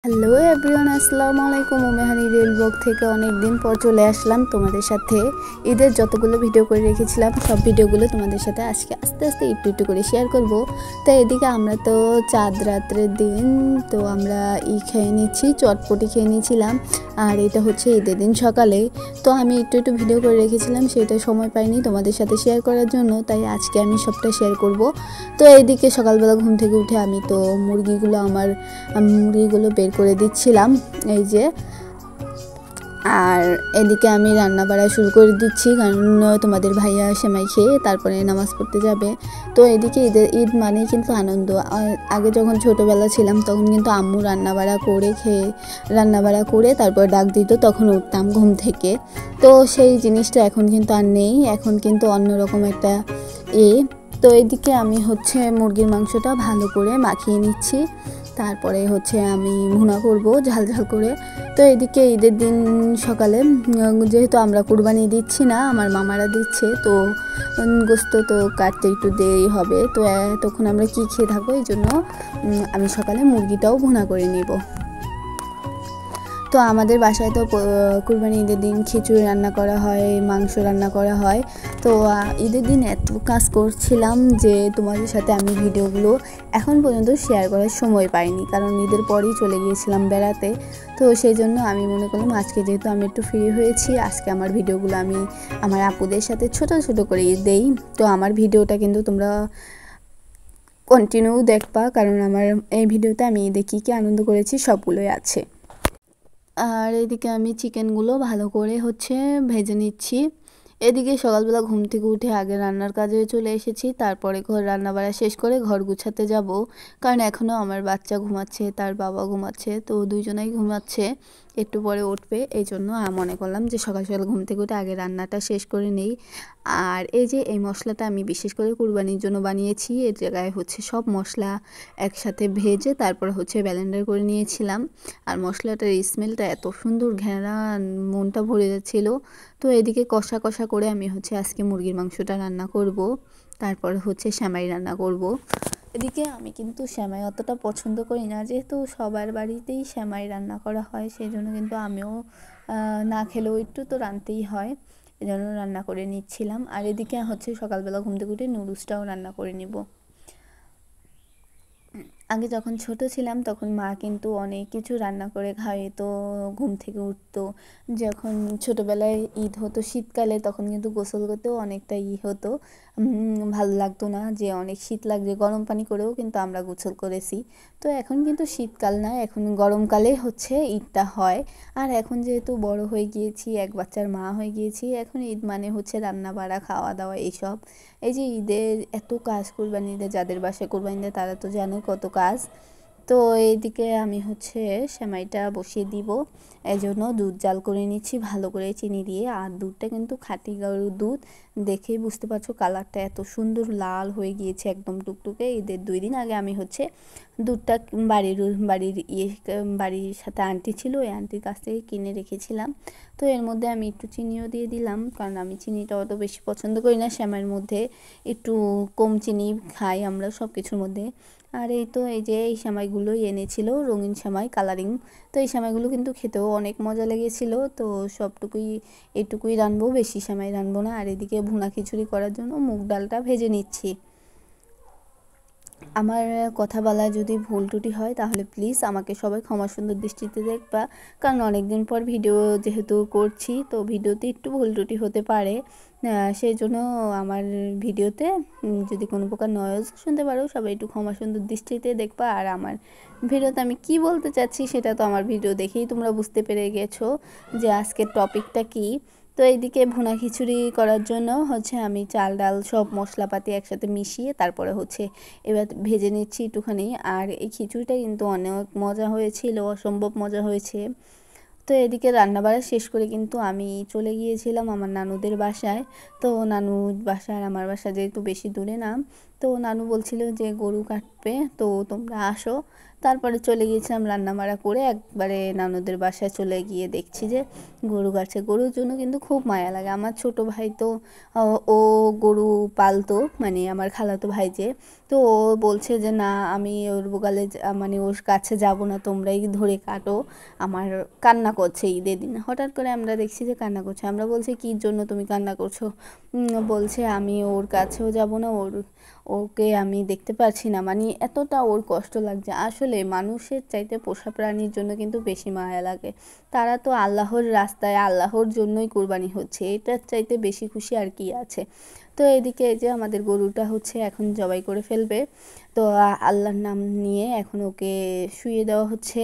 Hello everyone, আসসালামু আলাইকুম। মেহানি reel blog থেকে অনেক দিন পর চলে আসলাম তোমাদের সাথে। ঈদের যতগুলো ভিডিও করে রেখেছিলাম সব ভিডিওগুলো তোমাদের সাথে আজকে আস্তে আস্তে একটু একটু করে শেয়ার করব। তো এদিকে আমরা তো চাঁদ রাত্রের দিন তো আমরা খেয়ে নিচ্ছি, চটপটি খেয়ে নিয়েছিলাম। আর এটা হচ্ছে ঈদের দিন সকালে। তো আমি একটু একটু ভিডিও করে রেখেছিলাম, সেটা সময় পাইনি তোমাদের সাথে শেয়ার করার জন্য, তাই আজকে আমি সবটা শেয়ার করব। তো এইদিকে সকালবেলা ঘুম থেকে উঠে আমি তো মুরগিগুলো বের করে দিচ্ছিলাম, এই যে। আর এদিকে আমি রান্না বাড়া শুরু করে দিচ্ছি, কারণ তোমাদের ভাইয়া সেমাই খেয়ে তারপরে নামাজ পড়তে যাবে। তো এদিকে ঈদ মানেই কিন্তু আনন্দ। আগে যখন ছোটোবেলা ছিলাম তখন কিন্তু আম্মু রান্নাবাড়া করে তারপর ডাক দিত, তখন উঠতাম ঘুম থেকে। তো সেই জিনিসটা এখন কিন্তু আর নেই, এখন কিন্তু অন্যরকম একটা তো এদিকে আমি হচ্ছে মুরগির মাংসটা ভালো করে মাখিয়ে নিচ্ছি, তারপরে হচ্ছে আমি ভুনা করব ঝাল ঝাল করে। তো এদিকে ঈদের দিন সকালে যেহেতু আমরা কুরবানি দিচ্ছি না, আমার মামারা দিচ্ছে, তো গোস্ত তো কাটতে একটু দেরি হবে। তো তখন আমরা কি খেয়ে থাকবো, এই জন্য আমি সকালে মুরগিটাও ভুনা করে নিব। তো আমাদের বাসায় তো কুরবানি ঈদের দিন খিচুড়ি রান্না করা হয়, মাংস রান্না করা হয়। তো ঈদের দিন এত কাজ করছিলাম যে তোমাদের সাথে আমি ভিডিওগুলো এখন পর্যন্ত শেয়ার করার সময় পাইনি, কারণ ঈদের পরেই চলে গিয়েছিলাম বেড়াতে। তো সেই জন্য আমি মনে করলাম আজকে যেহেতু আমি একটু ফ্রি হয়েছি, আজকে আমার ভিডিওগুলো আমি আমার আপুদের সাথে ছোট ছোট করে দেই। তো আমার ভিডিওটা কিন্তু তোমরা কন্টিনিউ দেখবা, কারণ আমার এই ভিডিওতে আমি ঈদে কী কী আনন্দ করেছি সবগুলোই আছে। আর এদিকে আমি চিকেনগুলো ভালো করে হচ্ছে ভেজে নিচ্ছি। এদিকে সকালবেলা ঘুম থেকে উঠে আগে রান্নার কাজে চলে এসেছি, তারপরে রান্নাবাড়া শেষ করে ঘর গুছাতে যাব, কারণ এখনও আমার বাচ্চা ঘুমাচ্ছে, তার বাবা ঘুমাচ্ছে, তো দুইজনেই ঘুমাচ্ছে, একটু পরে উঠবে। এই জন্য মনে করলাম যে সকাল সকাল ঘুম থেকে উঠে আগে রান্নাটা শেষ করে নেই। আর এই যে এই মশলাটা আমি বিশেষ করে কুরবানির জন্য বানিয়েছি, এর জায়গায় হচ্ছে সব মশলা একসাথে ভেজে তারপর হচ্ছে ব্লেন্ডার করে নিয়েছিলাম। আর মশলাটার স্মেলটা এত সুন্দর, ঘ্রাণ, মনটা ভরে যাচ্ছিল। তো এদিকে কষা কষা করে আমি হচ্ছে আজকে মুরগির মাংসটা রান্না করব, তারপর হচ্ছে সেমাই রান্না করব। এদিকে আমি কিন্তু সেমাই অতটা পছন্দ করি না, যেহেতু সবার বাড়িতেই সেমাই রান্না করা হয়, সেই জন্য কিন্তু আমিও না খেলেও একটু তো রাঁধতেই হয়, এই জন্য রান্না করে নিচ্ছিলাম। আর এদিকে হচ্ছে সকালবেলা ঘুম থেকে উঠে নুডলসটাও রান্না করে নিব। আগে যখন ছোট ছিলাম তখন মা কিন্তু অনেক কিছু রান্না করে খাওয়াতো, ঘুম থেকে উঠতো। যখন ছোটোবেলায় ঈদ হতো শীতকালে, তখন কিন্তু গোসল করতেও অনেকটা হতো, ভালো লাগতো না, যে অনেক শীত লাগছে, গরম পানি করেও কিন্তু আমরা গোসল করেছি। তো এখন কিন্তু শীতকাল না, এখন গরমকালে হচ্ছে ঈদটা হয়। আর এখন যেহেতু বড় হয়ে গিয়েছি, এক বাচ্চার মা হয়ে গিয়েছি, এখন ঈদ মানে হচ্ছে রান্না বাড়া, খাওয়া দাওয়া, এইসব। এই যে ঈদের এত কাজ, কুরবানিতে যাদের বাসায় কুরবানি দেয় তারা তো জানো কত কাজ। তো এইদিকে আমি হচ্ছে সেমাইটা বসিয়ে দিব, এই জন্য দুধ জাল করে নিচ্ছি ভালো করে চিনি দিয়ে। আর দুধটা কিন্তু খাঁটি গরুর দুধ, দেখেই বুঝতে পারছো কালারটা এত সুন্দর লাল হয়ে গিয়েছে, একদম টুকটুকে। ঈদের 2 দিন আগে আমি হচ্ছে দুধটা বাড়ির সাথে আন্টি ছিল, ওই আন্টির কাছ থেকে কিনে রেখেছিলাম। তো এর মধ্যে আমি একটু চিনিও দিয়ে দিলাম, কারণ আমি চিনিটা অত বেশি পছন্দ করি না, সেমাইয়ের মধ্যে একটু কম চিনি খাই আমরা সব কিছুর মধ্যে। আর এই তো এই যে এই সেমাইগুলোই এনেছিল, রঙিন সেমাই, কালারিং। তো এই সেমাইগুলো কিন্তু খেতেও অনেক মজা লেগেছিল। তো এটুকুই রানবো, বেশি সেমাই রানবো না। আর এদিকে ভুনা খিচুড়ি করার জন্য মুগ ডালটা ভেজে নিচ্ছি। আমার কথা বলা যদি ভুল ত্রুটি হয় তাহলে প্লিজ আমাকে সবাই ক্ষমা সুন্দর দৃষ্টিতে দেখবা, কারণ অনেক দিন পর ভিডিও যেহেতু করছি, তো ভিডিওতে একটু ভুল ত্রুটি হতে পারে। সেই জন্য আমার ভিডিওতে যদি কোনো প্রকার নয়েজ শুনতে পারো, সবাই একটু ক্ষমা সুন্দর দৃষ্টিতে দেখবা। আর আমার ভিডিওতে আমি কি বলতে চাচ্ছি সেটা তো আমার ভিডিও দেখেই তোমরা বুঝতে পেরে গেছো যে আজকের টপিকটা কী। তো এইদিকে ভুনা খিচুড়ি করার জন্য হচ্ছে আমি চাল ডাল সব মশলাপাতি একসাথে মিশিয়ে তারপরে হচ্ছে এবার ভেজে নিচ্ছি একটুখানি। আর এই খিচুড়িটা কিন্তু অনেক মজা হয়েছিল, অসম্ভব মজা হয়েছে। তো এদিকে রান্নাবাড়া শেষ করে কিন্তু আমি চলে গিয়েছিলাম আমার নানুদের বাসায়। তো নানুর বাসা আর আমার বাসা যেহেতু বেশি দূরে না, তো তো নানু বলছিল যে গরু কাটবে, তো তোমরা আসো। তারপরে চলে গিয়েছিলাম রান্না বাড়া করে, একবারে নানুদের বাসায় চলে গিয়ে দেখছি যে গরু কাটছে। গরুর জন্য কিন্তু খুব মায়া লাগে। আমার ছোট ভাই তো ও গরু পালতো, মানে আমার খালাতো ভাই যে, তো ও বলছে যে না আমি ওর বোগালে মানে ওর কাছে যাব না, তোমরাই ধরে কাটো। আমার কান্না করছে ঈদের দিন। হঠাৎ করে আমরা দেখছি যে কান্না করছে। আমরা বলছি কী জন্য তুমি কান্না করছো? বলছে আমি ওর কাছেও যাব না, ওকে আমি দেখতে পাচ্ছি না, মানে এতটা ওর কষ্ট লাগছে। আসলে মানুষের চাইতে পোষা প্রাণীর জন্য কিন্তু বেশি মায়া লাগে। তারা তো আল্লাহর রাস্তায় আল্লাহর জন্যই কোরবানি হচ্ছে, এটার চাইতে বেশি খুশি আর কি আছে। তো এদিকে এই যে আমাদের গরুটা হচ্ছে এখন জবাই করে ফেলবে, তো আল্লাহর নাম নিয়ে এখন ওকে শুইয়ে দেওয়া হচ্ছে।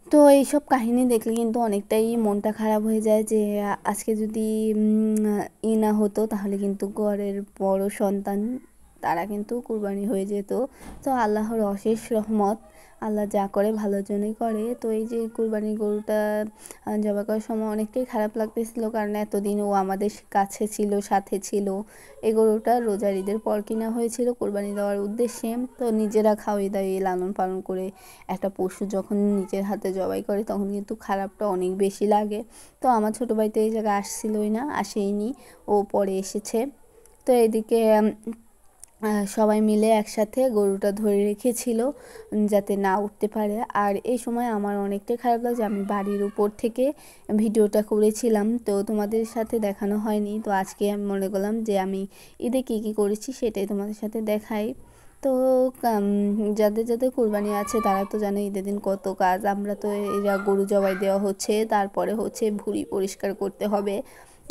তো এইসব কাহিনী দেখলে কিন্তু অনেকটাই মনটা খারাপ হয়ে যায় যে আজকে যদি না হতো তাহলে কিন্তু ঘরের বড় সন্তান তারা কিন্তু কুরবানি হয়ে যেত। তো আল্লাহর অশেষ রহমত, আল্লাহ যা করে ভালোর জন্যই করে। তো এই যে কুরবানির গরুটা জবাই করার সময় অনেকটাই খারাপ লাগতেছিল, কারণ এতদিন ও আমাদের কাছে ছিল, সাথে ছিল। এই গরুটা রোজার ঈদের পর কিনা হয়েছিল কোরবানি দেওয়ার উদ্দেশ্যে। তো নিজেরা খাওয়িয়ে দাওয়িয়ে লালন পালন করে একটা পশু যখন নিজের হাতে জবাই করে তখন কিন্তু খারাপটা অনেক বেশি লাগে। তো আমার ছোটো ভাই তো এই জায়গায় আসছিলই না, আসেইনি, ও পরে এসেছে। তো এদিকে সবাই মিলে একসাথে গরুটা ধরে রেখেছিল যাতে না উঠতে পারে। আর এই সময় আমার অনেকটাই খারাপ লাগছে, আমি বাড়ির উপর থেকে ভিডিওটা করেছিলাম, তো তোমাদের সাথে দেখানো হয়নি। তো আজকে আমি মনে করলাম যে আমি ঈদে কী কী করেছি সেটাই তোমাদের সাথে দেখাই। তো যাদের যাদের কুরবানি আছে তারা তো জানে ঈদের দিন কত কাজ। আমরা তো এরা গরু জবাই দেওয়া হচ্ছে, তারপরে হচ্ছে ভুঁড়ি পরিষ্কার করতে হবে।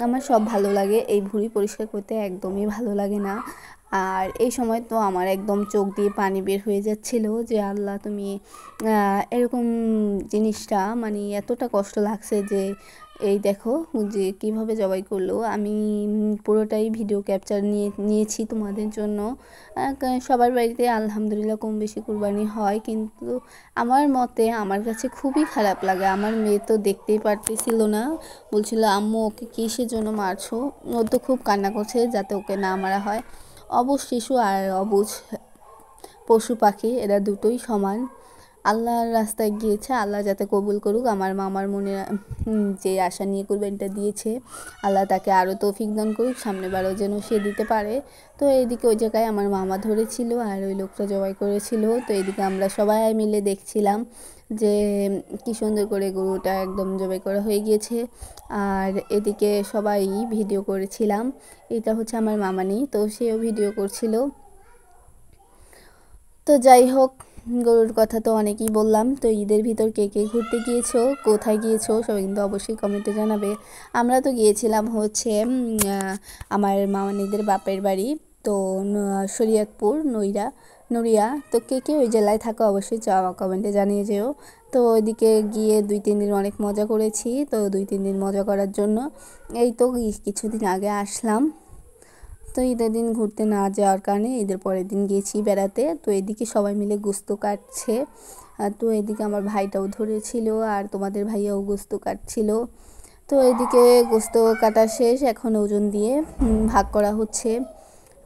আমার সব ভালো লাগে, এই ভুঁড়ি পরিষ্কার করতে একদমই ভালো লাগে না। আর এই সময় তো আমার একদম চোখ দিয়ে পানি বের হয়ে যাচ্ছিল যে আল্লাহ তুমি এরকম জিনিসটা, মানে এতটা কষ্ট লাগছে যে এই দেখো যে কিভাবে জবাই করলো। আমি পুরোটাই ভিডিও ক্যাপচার নিয়েছি তোমাদের জন্য। সবার বাড়িতে আলহামদুলিল্লাহ কম বেশি কুরবানি হয়, কিন্তু আমার মতে আমার কাছে খুবই খারাপ লাগে। আমার মেয়ে তো দেখতেই পারতেছিল না, বলছিল আম্মু ওকে কিসের জন্য মারছো। ও তো খুব কান্না করছে যাতে ওকে না মারা হয়। অবুঝ শিশু আর অবুঝ পশু পাখি এরা দুটোই সমান। আল্লাহর রাস্তায় গিয়েছে, আল্লাহ যাতে কবুল করুক। আমার মামার মনে যে আশা নিয়ে কুরবানিটা দিয়েছে, আল্লাহ তাকে আরও তৌফিক দান করুক, সামনেবারও যেন সে দিতে পারে। তো এইদিকে ওই জায়গায় আমার মামা ধরেছিল আর ওই লোকটা জবাই করেছিল। তো এইদিকে আমরা সবাই মিলে দেখছিলাম যে কী সুন্দর করে গরুটা একদম জবাই করা হয়ে গিয়েছে। আর এদিকে সবাই ভিডিও করেছিলাম। এটা হচ্ছে আমার মামানি, তো সেও ভিডিও করছিল। তো যাই হোক, গরুর কথা তো অনেকই বললাম। তো ঈদের ভিতর কে কে ঘুরতে গিয়েছো, কোথায় গিয়েছো সবাই কিন্তু অবশ্যই কমেন্টে জানাবে। আমরা তো গিয়েছিলাম হচ্ছে আমার মামানিদের বাপের বাড়ি, তো শরীয়তপুর নড়িয়া। তো কে কে ওই জেলায় থাকো অবশ্যই কমেন্টে জানিয়ে যেও। তো ওইদিকে গিয়ে 2-3 দিন অনেক মজা করেছি। তো 2-3 দিন মজা করার জন্য এই তো কিছুদিন আগে আসলাম। তো ঈদের দিন ঘুরতে না যাওয়ার কারণে ঈদের পরের দিন গেছি বেড়াতে। তো এদিকে সবাই মিলে গোস্ত কাটছে, তো এদিকে আমার ভাইটাও ধরেছিল আর তোমাদের ভাইয়াও গোস্ত কাটছিল। তো এদিকে গোস্ত কাটা শেষ, এখন ওজন দিয়ে ভাগ করা হচ্ছে।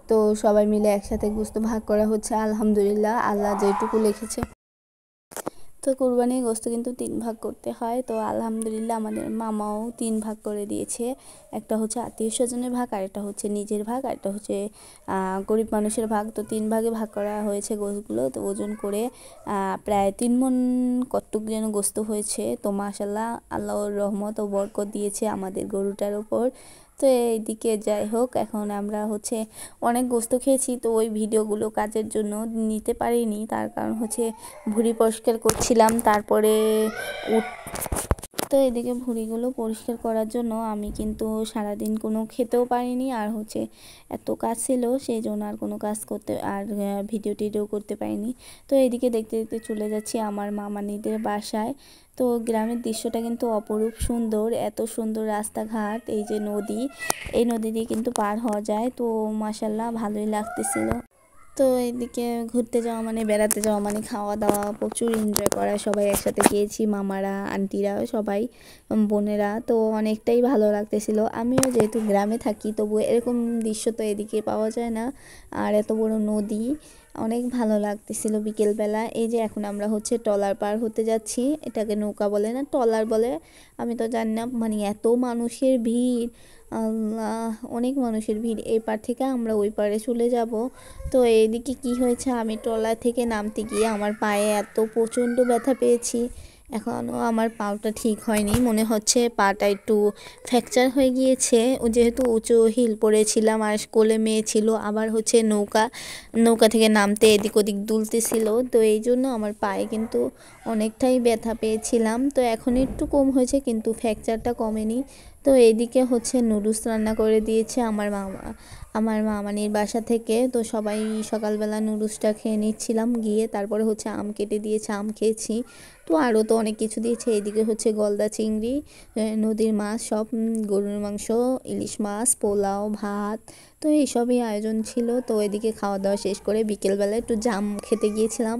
তো সবাই মিলে একসাথে গোস্ত ভাগ করা হচ্ছে। আলহামদুলিল্লাহ, আল্লাহ যেটুকু লিখেছে। তো কুরবানির গোস্ত কিন্তু 3 ভাগ করতে হয়। তো আলহামদুলিল্লাহ আমাদের মামাও 3 ভাগ করে দিয়েছে। একটা হচ্ছে আত্মীয় স্বজনের ভাগ, আর একটা হচ্ছে নিজের ভাগ, আর একটা হচ্ছে গরিব মানুষের ভাগ। তো 3 ভাগে ভাগ করা হয়েছে গোস্তগুলো। তো ওজন করে প্রায় 3 মণ কতটুক যেন গোস্ত হয়েছে। তো মাশাল্লাহ, আল্লাহর রহমত ও বরকত দিয়েছে আমাদের গরুটার ওপর। তো এইদিকে যাই হোক, এখন আমরা হচ্ছে অনেক গোস্ত খেয়েছি। তো ওই ভিডিওগুলো কাজের জন্য নিতে পারিনি, তার কারণ হচ্ছে ভুঁড়ি পরিষ্কার করছিলাম। তারপরে তো এদিকে ভুঁড়িগুলো পরিষ্কার করার জন্য আমি কিন্তু সারাদিন কোনো খেতেও পারিনি, আর হচ্ছে এত কাজ ছিল সেই জন্য আর কোনো কাজ করতে আর ভিডিও টিডিও করতে পারিনি। তো এদিকে দেখতে দেখতে চলে যাচ্ছি আমার মামানিদের বাসায়। তো গ্রামের দৃশ্যটা কিন্তু অপরূপ সুন্দর, এত সুন্দর রাস্তাঘাট, এই যে নদী, এই নদী দিয়ে কিন্তু পার হওয়া যায়। তো মাশাল্লাহ ভালোই লাগতেছিল। তো এদিকে ঘুরতে যাওয়া মানে বেড়াতে যাওয়া মানে খাওয়া দাওয়া প্রচুর এনজয় করা, সবাই একসাথে গিয়েছি, মামারা আন্টিরা সবাই, বোনেরা, তো অনেকটাই ভালো লাগতেছিল। আমিও যেহেতু গ্রামে থাকি তবু এরকম দৃশ্য তো এদিকে পাওয়া যায় না, আর এত বড় নদী, অনেক ভালো লাগতেছিল বিকেলবেলা। এই যে এখন আমরা হচ্ছে ট্রলার পার হতে যাচ্ছি, এটাকে নৌকা বলে না ট্রলার বলে, আমি তো জানি না, মানে এত মানুষের ভিড়, আল্লাহ, অনেক মানুষের ভিড়। এই পার থেকে আমরা ওই পারে চলে যাব। তো এইদিকে কি হয়েছে, আমি ট্রলার থেকে নামতে গিয়ে আমার পায়ে এত প্রচণ্ড ব্যথা পেয়েছি, এখনও আমার পাটা ঠিক হয়নি, মনে হচ্ছে পাটা একটু ফ্র্যাকচার হয়ে গিয়েছে। ও যেহেতু উঁচু হিল পরেছিলাম আর কোলে মেয়ে ছিল, আবার হচ্ছে নৌকা থেকে নামতে এদিক ওদিক দুলতেছিল, তো এই জন্য আমার পায়ে কিন্তু অনেকটাই ব্যথা পেয়েছিলাম। তো এখন একটু কম হয়েছে কিন্তু ফ্র্যাকচারটা কমেনি। তো এইদিকে হচ্ছে নুডলস রান্না করে দিয়েছে আমার মামানির বাসা থেকে। তো সবাই সকালবেলা নুডলসটা খেয়ে নিচ্ছিলাম গিয়ে, তারপরে হচ্ছে আম কেটে দিয়েছে, আম খেয়েছি। তো আরও তো অনেক কিছু দিয়েছে, এদিকে হচ্ছে গলদা চিংড়ি, নদীর মাছ সব, গরুর মাংস, ইলিশ মাছ, পোলাও, ভাত, তো এইসবই আয়োজন ছিল। তো এদিকে খাওয়া দাওয়া শেষ করে বিকেলবেলা একটু জাম খেতে গিয়েছিলাম।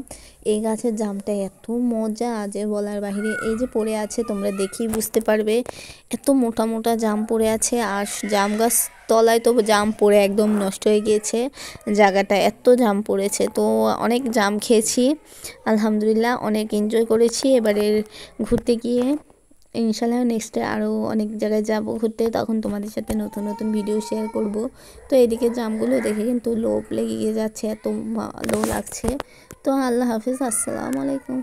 এই গাছের জামটা এত মজা যে বলার বাহিরে, এই যে পড়ে আছে তোমরা দেখেই বুঝতে পারবে, এত মোটা মোটা জাম পড়ে আছে, আর জাম গাছ তলায় তো জাম পড়ে একদম নষ্ট হয়ে গিয়েছে জায়গাটা, এত জাম পড়েছে। তো অনেক জাম খেয়েছি, আলহামদুলিল্লাহ অনেক এনজয় করেছি। এবারে ঘুরতে গিয়ে ইনশাল্লাহ নেক্সটে আরও অনেক জায়গায় যাব ঘুরতে, তখন তোমাদের সাথে নতুন নতুন ভিডিও শেয়ার করব। তো এদিকে জামগুলো দেখে কিন্তু লোভ লেগে যাচ্ছে, এত ভালো লাগছে। তো আল্লাহ হাফিজ, আসসালামু আলাইকুম।